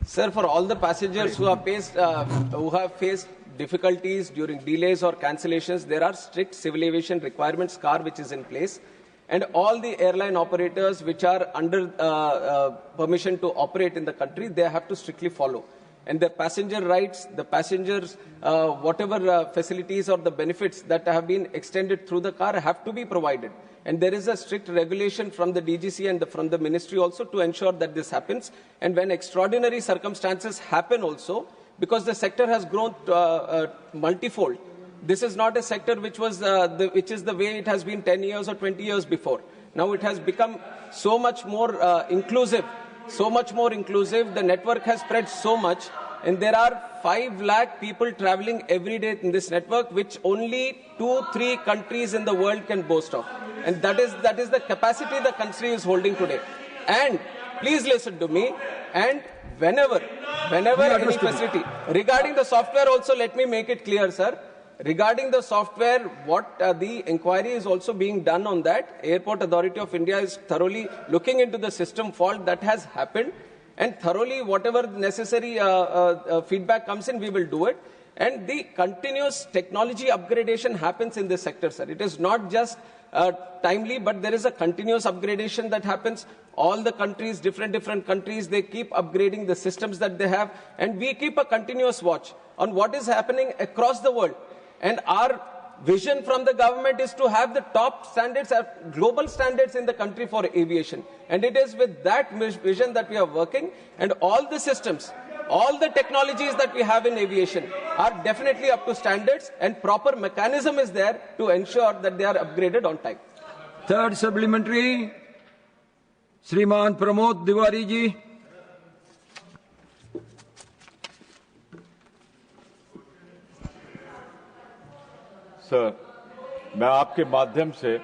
Sir, for all the passengers who have faced difficulties during delays or cancellations, there are strict civil aviation requirements car which is in place, and all the airline operators which are under permission to operate in the country, they have to strictly follow. And the passenger rights, the passengers, whatever facilities or the benefits that have been extended through the car have to be provided. And there is a strict regulation from the DGC and from the ministry also to ensure that this happens. And when extraordinary circumstances happen also, because the sector has grown multifold, this is not a sector which is the way it has been 10 years or 20 years before. Now it has become so much more inclusive. So much more inclusive, the network has spread so much, and there are 5 lakh people traveling every day in this network, which only 2-3 countries in the world can boast of. And that is the capacity the country is holding today. And please listen to me, and whenever any facility, regarding the software also, let me make it clear, sir. Regarding the software, what the inquiry is also being done on that. Airport Authority of India is thoroughly looking into the system fault that has happened, and thoroughly whatever necessary feedback comes in, we will do it. And the continuous technology upgradation happens in this sector, sir. It is not just timely, but there is a continuous upgradation that happens. All the countries, different countries, they keep upgrading the systems that they have, and we keep a continuous watch on what is happening across the world. And our vision from the government is to have the top standards, global standards in the country for aviation. And it is with that vision that we are working. And all the systems, all the technologies that we have in aviation are definitely up to standards, and proper mechanism is there to ensure that they are upgraded on time. Third supplementary, Shriman Pramod Diwari ji. Sir, मैं आपके माध्यम से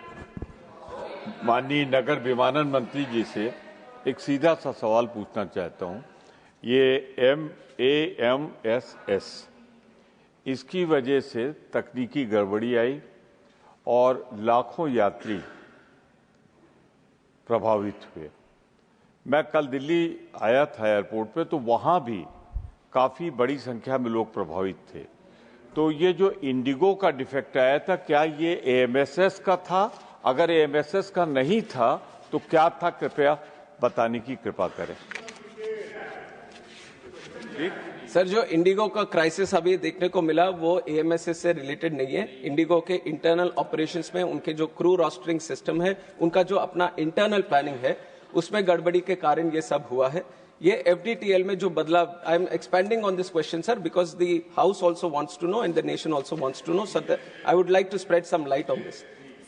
माननीय नगर विमानन मंत्री जी से एक सीधा सा सवाल पूछना चाहता हूं। ये AMSS, इसकी वजह से तकनीकी गड़बड़ी आई और लाखों यात्री प्रभावित हुए। मैं कल दिल्ली आया था एयरपोर्ट पे, तो वहां भी काफी बड़ी संख्या में लोग प्रभावित थे। तो ये जो इंडिगो का डिफेक्ट आया था, क्या ये AMSS का था? अगर AMSS का नहीं था तो क्या था, कृपया बताने की कृपा करें। सर, जो इंडिगो का क्राइसिस अभी देखने को मिला वो AMSS से रिलेटेड नहीं है। इंडिगो के इंटरनल ऑपरेशंस में उनके जो क्रू रोस्टरिंग सिस्टम है, उनका जो अपना इंटरनल प्लानिंग है, उसमें गड़बड़ी के कारण ये सब हुआ है। ये FTDL में जो बदलाव, I am expending on this question sir, because the house also wants to know and the nation also wants to know, so I would like to spread some light on this.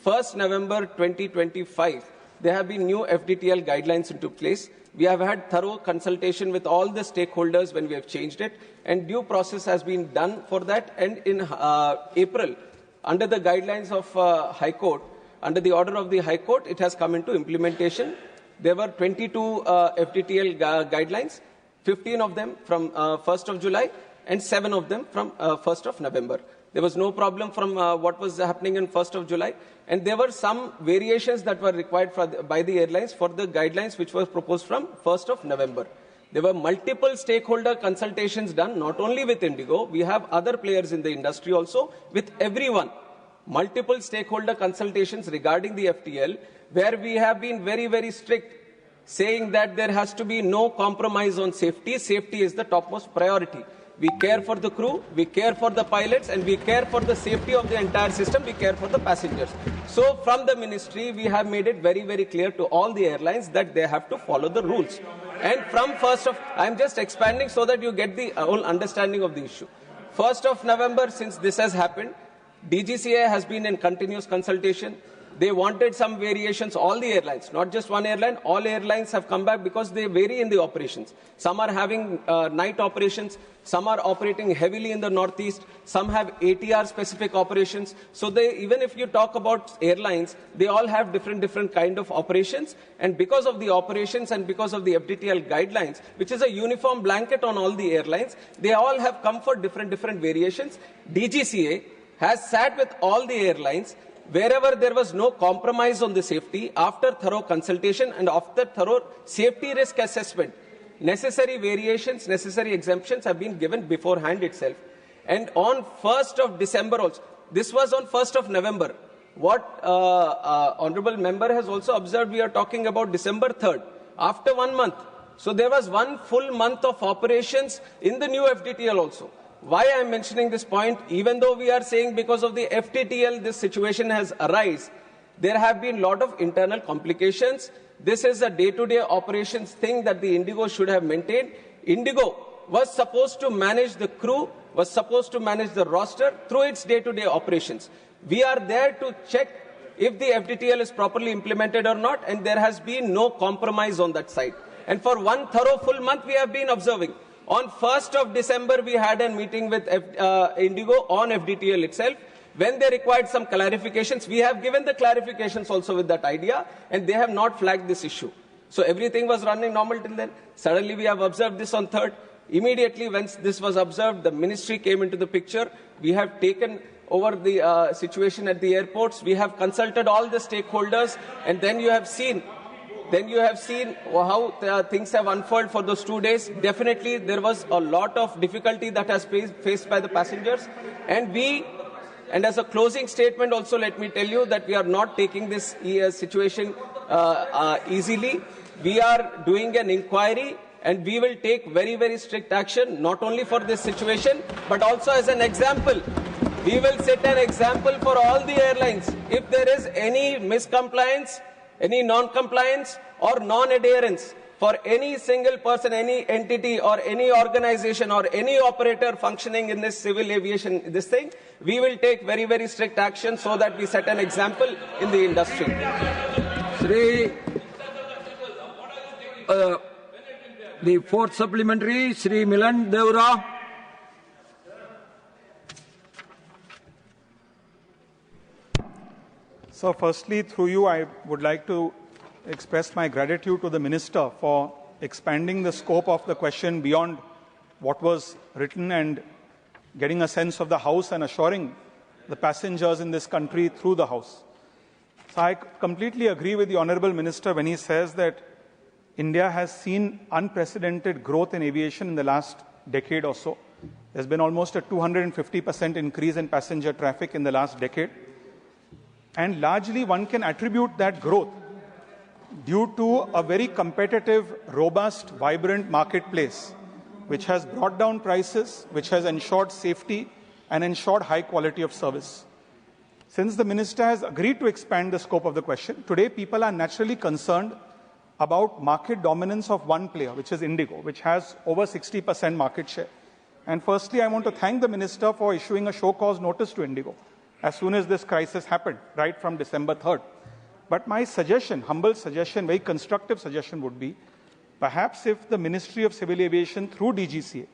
1st November 2025, there have been new FTDL guidelines into place. We have had thorough consultation with all the stakeholders when we have changed it, and due process has been done for that. And in April, under the guidelines of High Court, under the order of the High Court, it has come into implementation. There were 22 FTDL guidelines, 15 of them from 1st of July and 7 of them from 1st of November. There was no problem from what was happening in 1st of July. And there were some variations that were required by the airlines for the guidelines which were proposed from 1st of November. There were multiple stakeholder consultations done, not only with Indigo. We have other players in the industry also, with everyone. Multiple stakeholder consultations regarding the FTL, where we have been very, very strict, saying that there has to be no compromise on safety. Safety is the topmost priority. We care for the crew, we care for the pilots, and we care for the safety of the entire system. We care for the passengers. So from the ministry, we have made it very, very clear to all the airlines that they have to follow the rules. And from 1st of, I'm just expanding so that you get the whole understanding of the issue. 1st of November, since this has happened, DGCA has been in continuous consultation. They wanted some variations, all the airlines, not just one airline, all airlines have come back because they vary in the operations. Some are having night operations, some are operating heavily in the northeast, some have ATR specific operations. So even if you talk about airlines, they all have different kind of operations. And because of the operations and because of the FTDL guidelines, which is a uniform blanket on all the airlines, they all have come for different variations. DGCA has sat with all the airlines. Wherever there was no compromise on the safety, after thorough consultation and after thorough safety risk assessment, necessary variations, necessary exemptions have been given beforehand itself. And on 1st of December also, this was on 1st of November. What Honorable Member has also observed, we are talking about December 3rd, after 1 month. So there was 1 full month of operations in the new FTDL also. Why I am mentioning this point, even though we are saying because of the FTDL this situation has arisen, there have been a lot of internal complications. This is a day-to-day operations thing that the Indigo should have maintained. Indigo was supposed to manage the crew, was supposed to manage the roster through its day-to-day operations. We are there to check if the FTDL is properly implemented or not, and there has been no compromise on that side. And for 1 thorough full month, we have been observing. On 1st of December, we had a meeting with Indigo on FTDL itself. When they required some clarifications, we have given the clarifications also with that idea, and they have not flagged this issue. So everything was running normal till then. Suddenly, we have observed this on 3rd. Immediately, once this was observed, the ministry came into the picture. We have taken over the situation at the airports. We have consulted all the stakeholders, and then you have seen how things have unfolded for those 2 days. Definitely, there was a lot of difficulty that has faced by the passengers. And as a closing statement also, let me tell you that we are not taking this situation easily. We are doing an inquiry, and we will take very, very strict action, not only for this situation, but also as an example. We will set an example for all the airlines. If there is any miscompliance, any non-compliance or non-adherence for any single person, any entity or any organization or any operator functioning in this civil aviation, we will take very, very strict action so that we set an example in the industry. The fourth supplementary, Sri Milan Devra. So firstly, through you, I would like to express my gratitude to the Minister for expanding the scope of the question beyond what was written and getting a sense of the House and assuring the passengers in this country through the House. So I completely agree with the Honourable Minister when he says that India has seen unprecedented growth in aviation in the last decade or so. There's been almost a 250% increase in passenger traffic in the last decade. And largely one can attribute that growth due to a very competitive, robust, vibrant marketplace, which has brought down prices, which has ensured safety and ensured high quality of service. Since the Minister has agreed to expand the scope of the question, today people are naturally concerned about market dominance of one player, which is Indigo, which has over 60% market share. And firstly, I want to thank the Minister for issuing a show cause notice to Indigo as soon as this crisis happened, right from December 3rd. But my suggestion, humble suggestion, very constructive suggestion would be, perhaps if the Ministry of Civil Aviation through DGCA,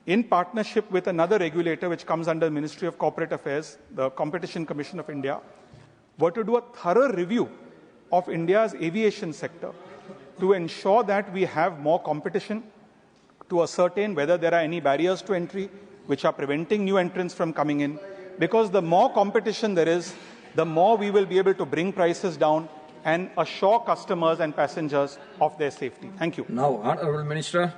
in partnership with another regulator which comes under the Ministry of Corporate Affairs, the Competition Commission of India, were to do a thorough review of India's aviation sector to ensure that we have more competition, to ascertain whether there are any barriers to entry which are preventing new entrants from coming in. Because the more competition there is, the more we will be able to bring prices down and assure customers and passengers of their safety. Thank you. Now, Honourable Minister.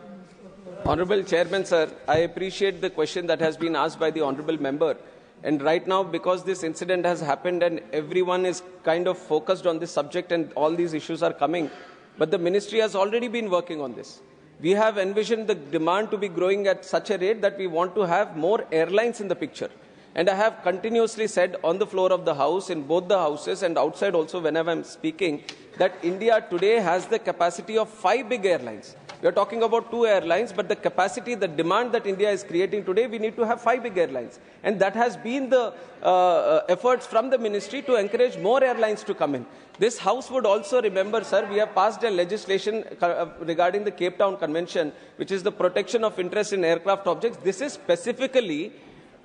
Honourable Chairman, sir, I appreciate the question that has been asked by the Honourable Member. And right now, because this incident has happened and everyone is kind of focused on this subject and all these issues are coming, but the Ministry has already been working on this. We have envisioned the demand to be growing at such a rate that we want to have more airlines in the picture. And I have continuously said on the floor of the House, in both the Houses and outside also whenever I'm speaking, that India today has the capacity of 5 big airlines. We are talking about 2 airlines, but the capacity, the demand that India is creating today, we need to have 5 big airlines. And that has been the efforts from the Ministry to encourage more airlines to come in. This House would also remember, sir, we have passed a legislation regarding the Cape Town Convention, which is the protection of interest in aircraft objects. This is specifically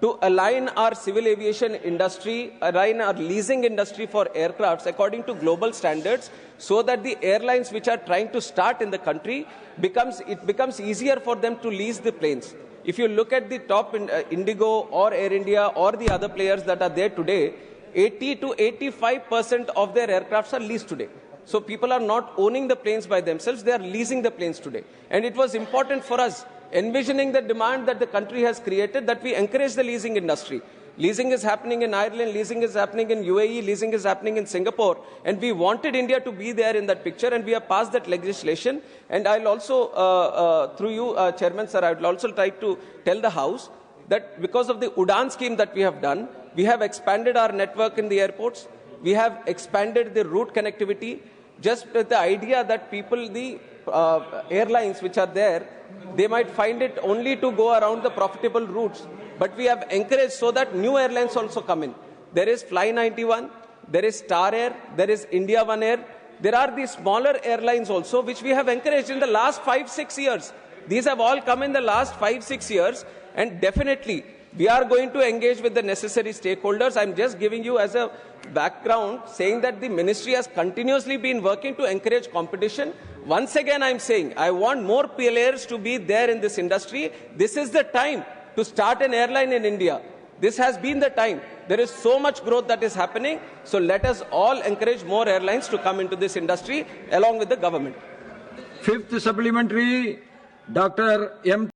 to align our civil aviation industry, align our leasing industry for aircrafts according to global standards, so that the airlines which are trying to start in the country, it becomes easier for them to lease the planes. If you look at the top Indigo or Air India or the other players that are there today, 80 to 85% of their aircrafts are leased today. So people are not owning the planes by themselves, they are leasing the planes today. And it was important for us, envisioning the demand that the country has created, that we encourage the leasing industry. Leasing is happening in Ireland, leasing is happening in UAE, leasing is happening in Singapore, and we wanted India to be there in that picture, and we have passed that legislation. And I'll also, through you, Chairman Sir, I would also like to tell the House that because of the UDAN scheme that we have done, we have expanded our network in the airports, we have expanded the route connectivity, just with the idea that people, the airlines which are there, they might find it only to go around the profitable routes. But we have encouraged so that new airlines also come in. There is Fly 91, there is Star Air, there is India One Air. There are these smaller airlines also which we have encouraged in the last 5-6 years. These have all come in the last 5-6 years, and definitely we are going to engage with the necessary stakeholders. I'm just giving you as a background saying that the ministry has continuously been working to encourage competition. Once again, I'm saying I want more players to be there in this industry. This is the time to start an airline in India. This has been the time. There is so much growth that is happening. So let us all encourage more airlines to come into this industry along with the government. Fifth supplementary, Dr. M.